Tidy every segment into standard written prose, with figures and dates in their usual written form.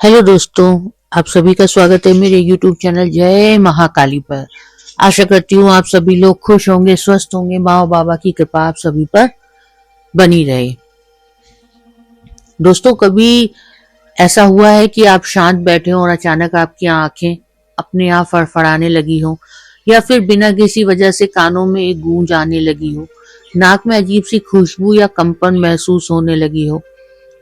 Hello दोस्तों, आप सभी का स्वागत है मेरे YouTube चैनल जय महाकाली पर। आशा करती हूँ आप सभी लोग खुश होंगे, स्वस्थ होंगे। माँ बाबा की कृपा आप सभी पर बनी रहे। दोस्तों, कभी ऐसा हुआ है कि आप शांत बैठे हो और अचानक आपकी आंखें अपने आप फड़फड़ाने लगी हो, या फिर बिना किसी वजह से कानों में एक गूंज आने लगी हो, नाक में अजीब सी खुशबू या कंपन महसूस होने लगी हो?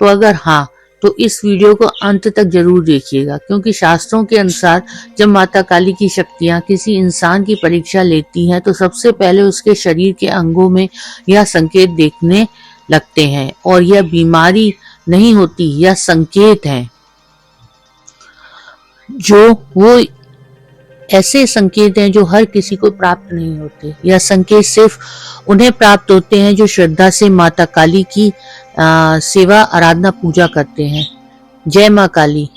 तो अगर हाँ, तो इस वीडियो को अंत तक जरूर देखिएगा, क्योंकि शास्त्रों के अनुसार जब माता काली की शक्तियां किसी इंसान की परीक्षा लेती हैं तो सबसे पहले उसके शरीर के अंगों में यह संकेत देखने लगते हैं, और यह बीमारी नहीं होती, यह संकेत है। जो वो ऐसे संकेत हैं जो हर किसी को प्राप्त नहीं होते। यह संकेत सिर्फ उन्हें प्राप्त होते हैं जो श्रद्धा से माता काली की सेवा, आराधना, पूजा करते हैं। जय माँ काली।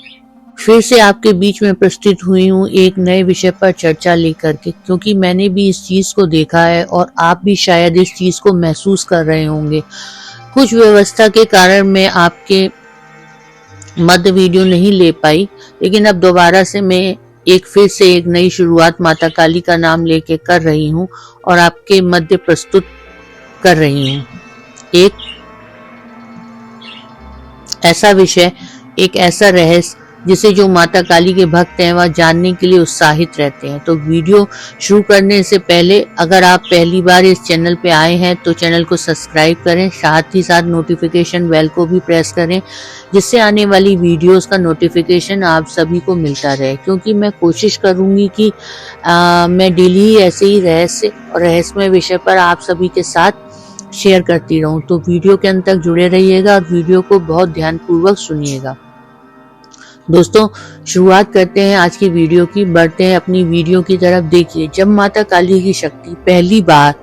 फिर से आपके बीच में प्रस्तुत हुई हूँ एक नए विषय पर चर्चा लेकर के, क्योंकि मैंने भी इस चीज को देखा है और आप भी शायद इस चीज को महसूस कर रहे होंगे। कुछ व्यवस्था के कारण मैं आपके मध्य वीडियो नहीं ले पाई, लेकिन अब दोबारा से मैं फिर से एक नई शुरुआत माता काली का नाम लेके कर रही हूँ और आपके मध्य प्रस्तुत कर रही हूँ एक ऐसा विषय, एक ऐसा रहस्य जिसे जो माता काली के भक्त हैं वह जानने के लिए उत्साहित रहते हैं। तो वीडियो शुरू करने से पहले अगर आप पहली बार इस चैनल पे आए हैं तो चैनल को सब्सक्राइब करें, साथ ही साथ नोटिफिकेशन बेल को भी प्रेस करें, जिससे आने वाली वीडियोस का नोटिफिकेशन आप सभी को मिलता रहे। क्योंकि मैं कोशिश करूंगी कि मैं डेली ही ऐसे ही रहस्य और रहस्यमय विषय पर आप सभी के साथ शेयर करती रहूं। तो वीडियो के अंत तक जुड़े रहिएगा और वीडियो को बहुत ध्यानपूर्वक सुनिएगा। दोस्तों, शुरुआत करते हैं आज की वीडियो की। बढ़ते हैं अपनी वीडियो की तरफ। देखिए, जब माता काली की शक्ति पहली बार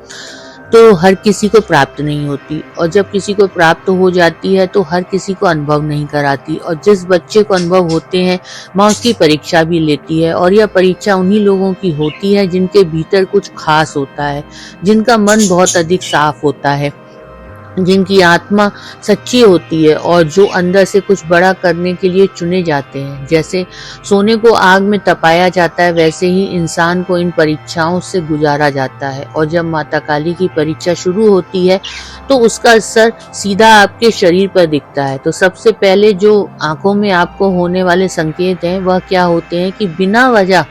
तो हर किसी को प्राप्त नहीं होती, और जब किसी को प्राप्त हो जाती है तो हर किसी को अनुभव नहीं कराती, और जिस बच्चे को अनुभव होते हैं माँ उसकी परीक्षा भी लेती है, और यह परीक्षा उन्हीं लोगों की होती है जिनके भीतर कुछ खास होता है, जिनका मन बहुत अधिक साफ होता है, जिनकी आत्मा सच्ची होती है, और जो अंदर से कुछ बड़ा करने के लिए चुने जाते हैं। जैसे सोने को आग में तपाया जाता है, वैसे ही इंसान को इन परीक्षाओं से गुजारा जाता है, और जब माता काली की परीक्षा शुरू होती है तो उसका असर सीधा आपके शरीर पर दिखता है। तो सबसे पहले जो आंखों में आपको होने वाले संकेत हैं वह क्या होते हैं कि बिना वजह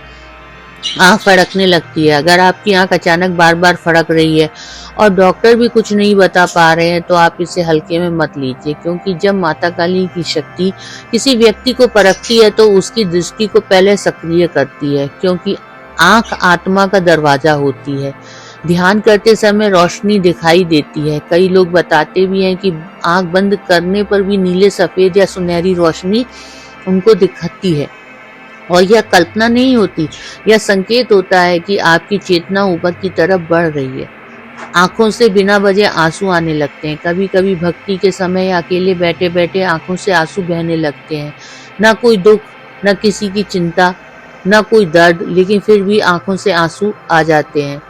आंख फड़कने लगती है। अगर आपकी आंख अचानक बार बार फड़क रही है और डॉक्टर भी कुछ नहीं बता पा रहे हैं तो आप इसे हल्के में मत लीजिए, क्योंकि जब माता काली की शक्ति किसी व्यक्ति को परखती है तो उसकी दृष्टि को पहले सक्रिय करती है, क्योंकि आंख आत्मा का दरवाजा होती है। ध्यान करते समय रोशनी दिखाई देती है। कई लोग बताते भी हैं कि आंख बंद करने पर भी नीले, सफेद या सुनहरी रोशनी उनको दिखती है, और यह कल्पना नहीं होती, यह संकेत होता है कि आपकी चेतना ऊपर की तरफ बढ़ रही है। आंखों से बिना वजह आंसू आने लगते हैं। कभी कभी भक्ति के समय अकेले बैठे बैठे आंखों से आंसू बहने लगते हैं। ना कोई दुख, न किसी की चिंता, न कोई दर्द, लेकिन फिर भी आंखों से आंसू आ जाते हैं।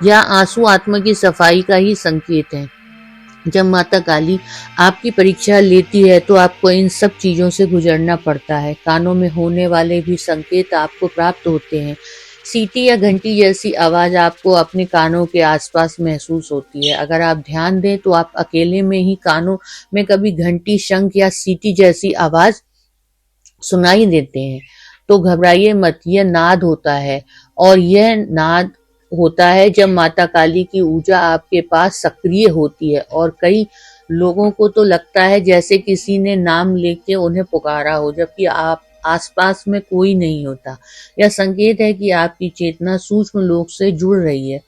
यह आंसू आत्मा की सफाई का ही संकेत है। जब माता काली आपकी परीक्षा लेती है तो आपको इन सब चीजों से गुजरना पड़ता है। कानों में होने वाले भी संकेत आपको प्राप्त होते हैं। सीटी या घंटी जैसी आवाज आपको अपने कानों के आसपास महसूस होती है। अगर आप ध्यान दें तो आप अकेले में ही कानों में कभी घंटी, शंख या सीटी जैसी आवाज सुनाई देते हैं। तो घबराइए मत, यह नाद होता है, और यह नाद होता है जब माता काली की ऊर्जा आपके पास सक्रिय होती है, और कई लोगों को तो लगता है जैसे किसी ने नाम लेके उन्हें पुकारा हो, जबकि आप आसपास में कोई नहीं होता। यह संकेत है कि आपकी चेतना सूक्ष्म लोक से जुड़ रही है।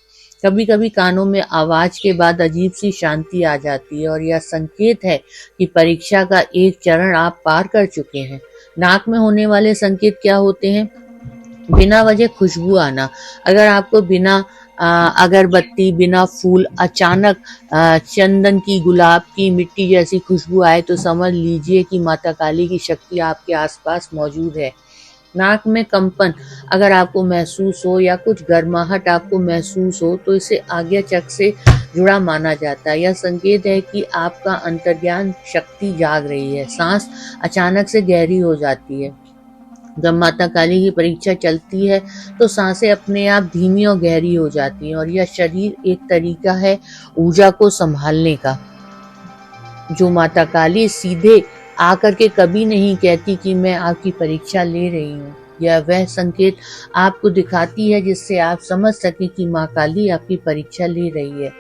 कभी कभी कानों में आवाज के बाद अजीब सी शांति आ जाती है, और यह संकेत है कि परीक्षा का एक चरण आप पार कर चुके हैं। नाक में होने वाले संकेत क्या होते हैं? बिना वजह खुशबू आना। अगर आपको बिना अगरबत्ती, बिना फूल अचानक चंदन की, गुलाब की, मिट्टी जैसी खुशबू आए तो समझ लीजिए कि माता काली की शक्ति आपके आसपास मौजूद है। नाक में कंपन अगर आपको महसूस हो, या कुछ गर्माहट आपको महसूस हो, तो इसे आज्ञा चक्र से जुड़ा माना जाता है। यह संकेत है कि आपका अंतर्ज्ञान शक्ति जाग रही है। सांस अचानक से गहरी हो जाती है। जब माता काली की परीक्षा चलती है तो सांसें अपने आप धीमी और गहरी हो जाती हैं, और यह शरीर एक तरीका है ऊर्जा को संभालने का। जो माता काली सीधे आकर के कभी नहीं कहती कि मैं आपकी परीक्षा ले रही हूँ। यह वह संकेत आपको दिखाती है जिससे आप समझ सके कि माँ काली आपकी परीक्षा ले रही है,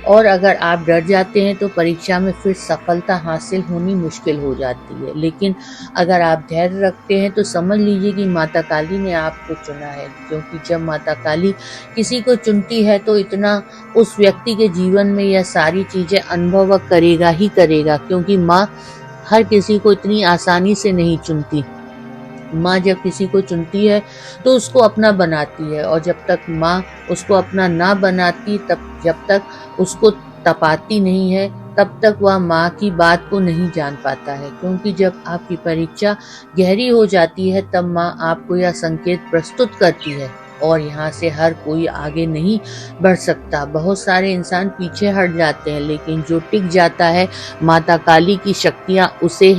और अगर आप डर जाते हैं तो परीक्षा में फिर सफलता हासिल होनी मुश्किल हो जाती है। लेकिन अगर आप धैर्य रखते हैं तो समझ लीजिए कि माता काली ने आपको चुना है, क्योंकि जब माता काली किसी को चुनती है तो इतना उस व्यक्ति के जीवन में यह सारी चीजें अनुभव करेगा ही करेगा, क्योंकि माँ हर किसी को इतनी आसानी से नहीं चुनती। माँ जब किसी को चुनती है तो उसको अपना बनाती है, और जब तक माँ उसको अपना ना बनाती, जब तक उसको तपाती नहीं है, तब तक वह माँ की बात को नहीं जान पाता है। क्योंकि जब आपकी परीक्षा गहरी हो जाती है तब माँ आपको यह संकेत प्रस्तुत करती है, और यहाँ से हर कोई आगे नहीं बढ़ सकता। बहुत सारे इंसान पीछे हट जाते हैं, लेकिन जो टिक जाता है, माता काली की शक्तियाँ उसे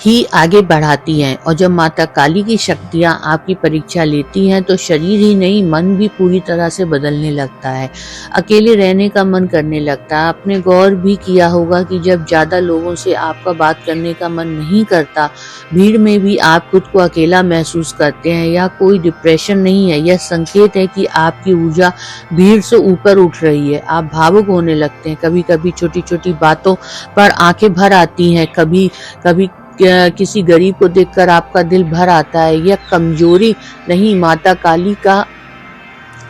ही आगे बढ़ाती हैं। और जब माता काली की शक्तियाँ आपकी परीक्षा लेती हैं तो शरीर ही नहीं, मन भी पूरी तरह से बदलने लगता है। अकेले रहने का मन करने लगता है। आपने गौर भी किया होगा कि जब ज्यादा लोगों से आपका बात करने का मन नहीं करता, भीड़ में भी आप खुद को अकेला महसूस करते हैं। यह कोई डिप्रेशन नहीं है, यह संकेत है कि आपकी ऊर्जा भीड़ से ऊपर उठ रही है। आप भावुक होने लगते हैं। कभी कभी छोटी छोटी बातों पर आंखें भर आती हैं। कभी कभी किसी गरीब को देखकर आपका दिल भर आता है। यह कमजोरी नहीं, माता काली का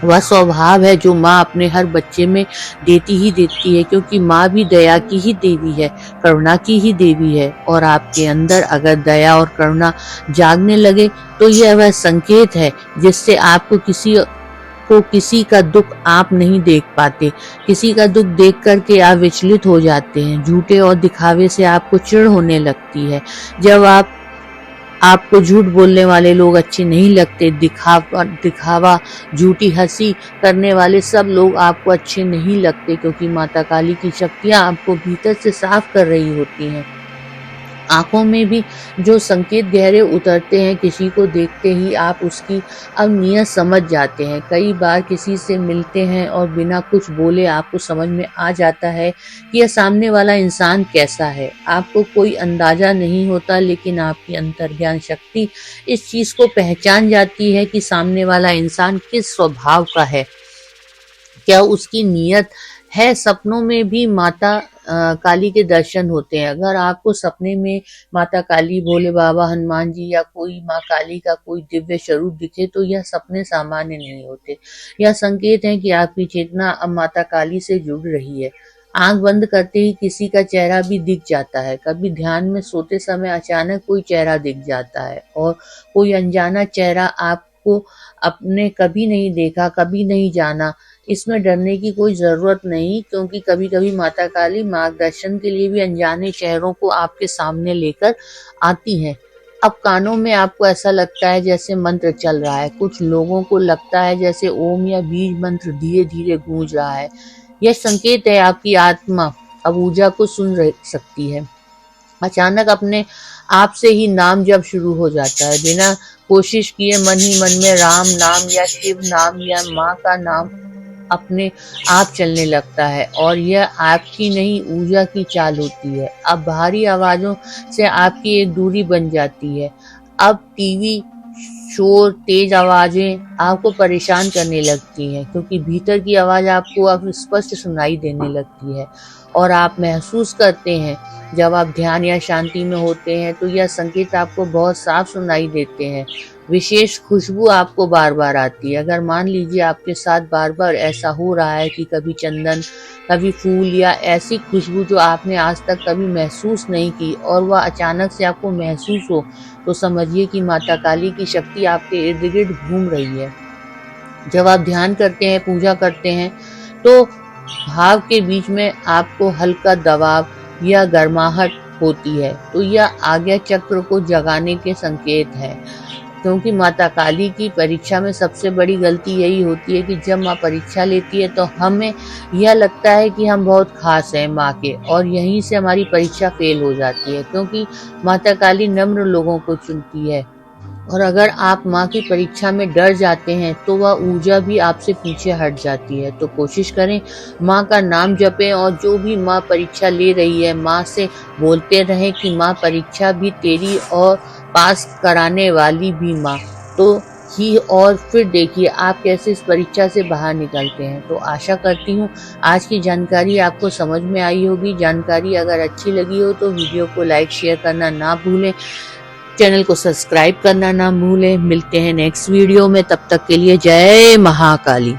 वह स्वभाव है जो माँ अपने हर बच्चे में देती ही देती है, क्योंकि माँ भी दया की ही देवी है, करुणा की ही देवी है। और आपके अंदर अगर दया और करुणा जागने लगे तो यह वह संकेत है जिससे आपको किसी का दुख आप नहीं देख पाते। किसी का दुख देख करके आप विचलित हो जाते हैं। झूठे और दिखावे से आपको चिढ़ होने लगती है। जब आपको झूठ बोलने वाले लोग अच्छे नहीं लगते, दिखावा, झूठी हंसी करने वाले सब लोग आपको अच्छे नहीं लगते, क्योंकि माता काली की शक्तियाँ आपको भीतर से साफ कर रही होती हैं। आंखों में भी जो संकेत गहरे उतरते हैं, किसी को देखते ही आप उसकी अब नीयत समझ जाते हैं। कई बार किसी से मिलते हैं और बिना कुछ बोले आपको समझ में आ जाता है कि यह सामने वाला इंसान कैसा है। आपको कोई अंदाजा नहीं होता, लेकिन आपकी अंतर्ज्ञान शक्ति इस चीज को पहचान जाती है कि सामने वाला इंसान किस स्वभाव का है, क्या उसकी नीयत है। सपनों में भी माता काली के दर्शन होते हैं। अगर आपको सपने में माता काली, भोले बाबा, हनुमान जी या कोई माँ काली का कोई दिव्य स्वरूप दिखे तो यह सपने सामान्य नहीं होते। यह संकेत है कि आपकी चेतना अब माता काली से जुड़ रही है। आंख बंद करते ही किसी का चेहरा भी दिख जाता है। कभी ध्यान में सोते समय अचानक कोई चेहरा दिख जाता है, और कोई अनजाना चेहरा आपको अपने कभी नहीं देखा, कभी नहीं जाना। इसमें डरने की कोई जरूरत नहीं, क्योंकि कभी कभी माता काली मार्गदर्शन के लिए भी अनजाने चेहरों को आपके सामने लेकर आती हैं। अब कानों में आपको ऐसा लगता है जैसे मंत्र चल रहा है। कुछ लोगों को लगता है जैसे ओम या बीज मंत्र धीरे धीरे गूंज रहा है। यह संकेत है आपकी आत्मा अब ऊर्जा को सुन सकती है। अचानक अपने आप से ही नाम जब शुरू हो जाता है, बिना कोशिश किए मन ही मन में राम नाम या शिव नाम या माँ का नाम अपने आप चलने लगता है, और यह आपकी नहीं ऊर्जा की चाल होती है। अब बाहरी आवाजों से आपकी एक दूरी बन जाती है। अब टीवी शोर, तेज आवाजें आपको परेशान करने लगती हैं, क्योंकि भीतर की आवाज आपको अब स्पष्ट सुनाई देने लगती है। और आप महसूस करते हैं जब आप ध्यान या शांति में होते हैं तो यह संकेत आपको बहुत साफ सुनाई देते हैं। विशेष खुशबू आपको बार बार आती है। अगर मान लीजिए आपके साथ बार बार ऐसा हो रहा है कि कभी चंदन, कभी फूल या ऐसी खुशबू जो आपने आज तक कभी महसूस नहीं की, और वह अचानक से आपको महसूस हो, तो समझिए कि माता काली की शक्ति आपके इर्द गिर्द घूम रही है। जब आप ध्यान करते हैं, पूजा करते हैं, तो भाव के बीच में आपको हल्का दबाव या गर्माहट होती है, तो यह आज्ञा चक्र को जगाने के संकेत है। क्योंकि माता काली की परीक्षा में सबसे बड़ी गलती यही होती है कि जब माँ परीक्षा लेती है तो हमें यह लगता है कि हम बहुत खास हैं माँ के, और यहीं से हमारी परीक्षा फेल हो जाती है, क्योंकि माता काली नम्र लोगों को चुनती है। और अगर आप माँ की परीक्षा में डर जाते हैं तो वह ऊर्जा भी आपसे पीछे हट जाती है। तो कोशिश करें माँ का नाम जपें, और जो भी माँ परीक्षा ले रही है माँ से बोलते रहें कि माँ परीक्षा भी तेरी और पास कराने वाली भी माँ। तो ही और फिर देखिए आप कैसे इस परीक्षा से बाहर निकलते हैं। तो आशा करती हूँ आज की जानकारी आपको समझ में आई होगी। जानकारी अगर अच्छी लगी हो तो वीडियो को लाइक शेयर करना ना भूलें, चैनल को सब्सक्राइब करना ना भूलें। मिलते हैं नेक्स्ट वीडियो में, तब तक के लिए जय महाकाली।